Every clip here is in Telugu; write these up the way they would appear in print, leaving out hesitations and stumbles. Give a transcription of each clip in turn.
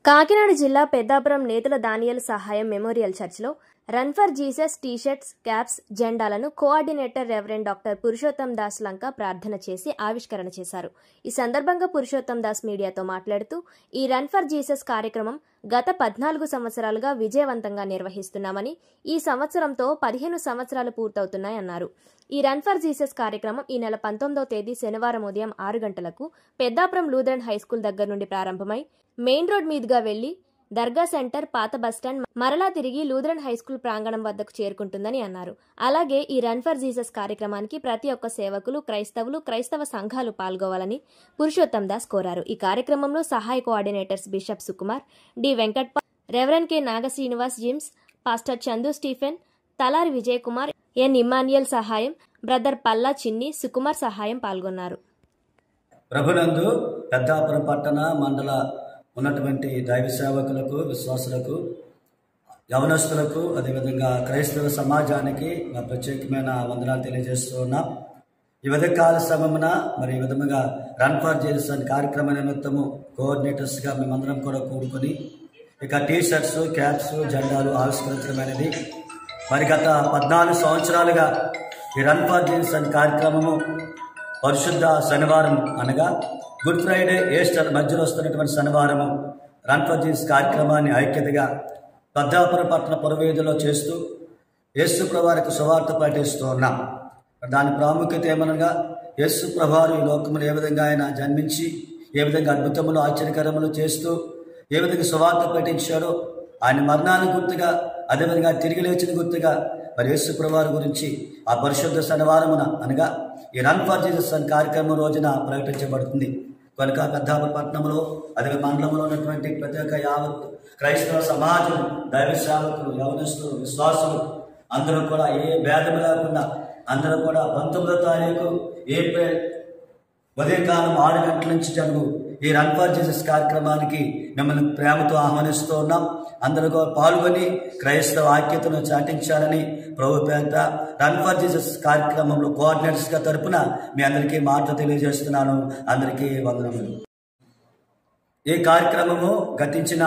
కాకినాడ జిల్లా పెద్దాపురం నేతుల దానియేలు సహాయం మెమోరియల్ చర్చ్లో run for Jesus t-shirts, caps, జెండాలను coordinator reverend doctor Purushottam Das Lanka ప్రార్థన చేసి ఆవిష్కరణ చేశారు. ఈ సందర్భంగా పురుషోత్తం దాస్ మీడియాతో మాట్లాడుతూ, ఈ రన్ ఫర్ జీసస్ కార్యక్రమం గత 14 సంవత్సరాలుగా విజయవంతంగా నిర్వహిస్తున్నామని, ఈ సంవత్సరంతో 15 సంవత్సరాలు పూర్తవుతున్నాయన్నారు. ఈ రన్ ఫర్ జీసస్ కార్యక్రమం ఈ నెల 19వ తేదీ శనివారం ఉదయం 6 గంటలకు పెద్దాపురం లూథరన్ హైస్కూల్ దగ్గర నుండి ప్రారంభమై మెయిన్ రోడ్ మీదుగా వెళ్లి దర్గా సెంటర్, పాత బస్టాండ్, మరలా తిరిగి లూథరన్ హైస్కూల్ ప్రాంగణం వద్దకు చేరుకుంటుందని అన్నారు. అలాగే ఈ రన్ ఫర్ జీసస్ కార్యక్రమానికి ప్రతి ఒక్క సేవకులు, క్రైస్తవులు, క్రైస్తవ సంఘాలు పాల్గొవాలని పురుషోత్తం దాస్ కోరారు. ఈ కార్యక్రమంలో సహాయ కోఆర్డినేటర్స్ బిషప్ సుకుమార్, డి వెంకట్ప, రెవరెండ్ కె నాగశ్రీనివాస్ జిమ్స్, pastor Chandu Stephen, Talari Vijay Kumar, N Emmanuel Sahayam, brother Palla చిన్ని, సుకుమార్ సహాయం పాల్గొన్నారు. ప్రభునందు పెద్దాపురం పట్టణ మండల ఉన్నటువంటి దైవ సేవకులకు, విశ్వాసులకు, యవనస్తులకు, అదేవిధంగా క్రైస్తవ సమాజానికి నా ప్రత్యేకమైన వందనాలు తెలియజేస్తూ ఉన్నాం. ఈ ఉదయకాల సమయమున మరి ఈ విధముగా రన్ ఫర్ జీసస్ అనే కార్యక్రమ నిమిత్తము కోఆర్డినేటర్స్గా మేమందరం కూడా కూడుకొని ఇక టీషర్ట్స్, క్యాప్స్, జెండాలు ఆవిష్కరించడం అనేది మరి గత 14 సంవత్సరాలుగా ఈ రన్ ఫర్ జీసస్ అనే కార్యక్రమము పరిశుద్ధ శనివారం అనగా గుడ్ ఫ్రైడే, ఈస్టర్ మధ్యలో వస్తున్నటువంటి శనివారము రన్ ఫర్ జీసస్ కార్యక్రమాన్ని ఐక్యతగా పెద్దాపురం పట్టణ పురవీధిలో చేస్తూ యేసు ప్రభువారికి సువార్త పాటిస్తూ ఉన్నాం. దాని ప్రాముఖ్యత ఏమనగా యేసు ప్రభువారు ఈ లోకములు ఏ విధంగా ఆయన జన్మించి ఏ విధంగా అద్భుతములు, ఆశ్చర్యకరములు చేస్తూ ఏ విధంగా సువార్త పాటించాడో ఆయన మరణాన్ని గుర్తుగా, అదేవిధంగా తిరిగి లేచిన గుర్తుగా మరి యేసు ప్రభువారి గురించి ఆ పరిశుద్ధ శనివారమున అనగా ఈ రన్ ఫర్ జీసస్ అనే కార్యక్రమం రోజున ప్రకటించబడుతుంది. కనుక పెద్దాపురం పట్టణంలో అదే మండలంలో ఉన్నటువంటి ప్రత్యేక యావత్ క్రైస్తవ సమాజం, దైవ సేవకులు, యవనస్తులు, విశ్వాసులు అందరూ కూడా ఏ భేదం లేకుండా అందరూ కూడా 19వ తారీఖు ఏప్రిల్ ఉదయకాలం 6 గంటల నుంచి జరుగు ఈ రన్ ఫర్ జీసస్ కార్యక్రమానికి మిమ్మల్ని ప్రేమతో ఆహ్వానిస్తూ ఉన్నాం. అందరూ పాల్గొని క్రైస్తవ ఐక్యతను చాటించాలని ప్రభు పేరిట రన్ ఫర్ జీసస్ కార్యక్రమంలో కోఆర్డినేటర్స్గా తరపున మీ అందరికీ మాట తెలియజేస్తున్నాను. అందరికీ వందనములు. ఈ కార్యక్రమము గతించిన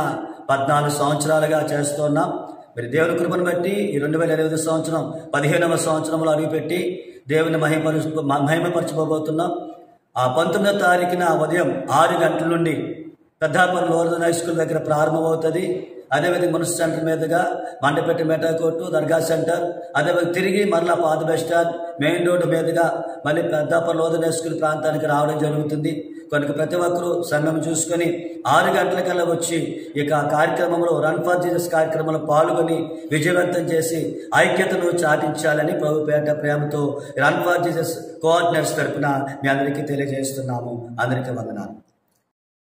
14 సంవత్సరాలుగా చేస్తున్నాం. మరి దేవుని కృపను బట్టి ఈ 2025 సంవత్సరం 15వ సంవత్సరంలో అడుగుపెట్టి దేవుని మహిమపరచబోతున్నాం. ఆ 19వ తారీఖున ఉదయం 6 గంటల నుండి పెద్దాపురం లూథరన్ హై స్కూల్ దగ్గర ప్రారంభమవుతుంది. అదేవిధంగా మున్సిపల్ సెంటర్ మీదుగా మండపేట మెటాకోర్టు, దర్గా సెంటర్, అదేవిధంగా తిరిగి మరలా పాత బస్ స్టాండ్, మెయిన్ రోడ్డు మీదుగా మళ్ళీ పెద్దాపురం లూథరన్ హై స్కూల్ ప్రాంతానికి రావడం జరుగుతుంది. కనుక ప్రతి ఒక్కరూ సమయం చూసుకొని 6 గంటలకల్లా వచ్చి ఇక కార్యక్రమంలో రన్ ఫర్ జీసస్ కార్యక్రమంలో పాల్గొని విజయవంతం చేసి ఐక్యతను చాటించాలని ప్రభు పేట ప్రేమతో రన్ ఫర్ జీసస్ కోఆర్డినేటర్స్ తరపున మీ అందరికీ తెలియజేస్తున్నాము. అందరికీ వందనాలు.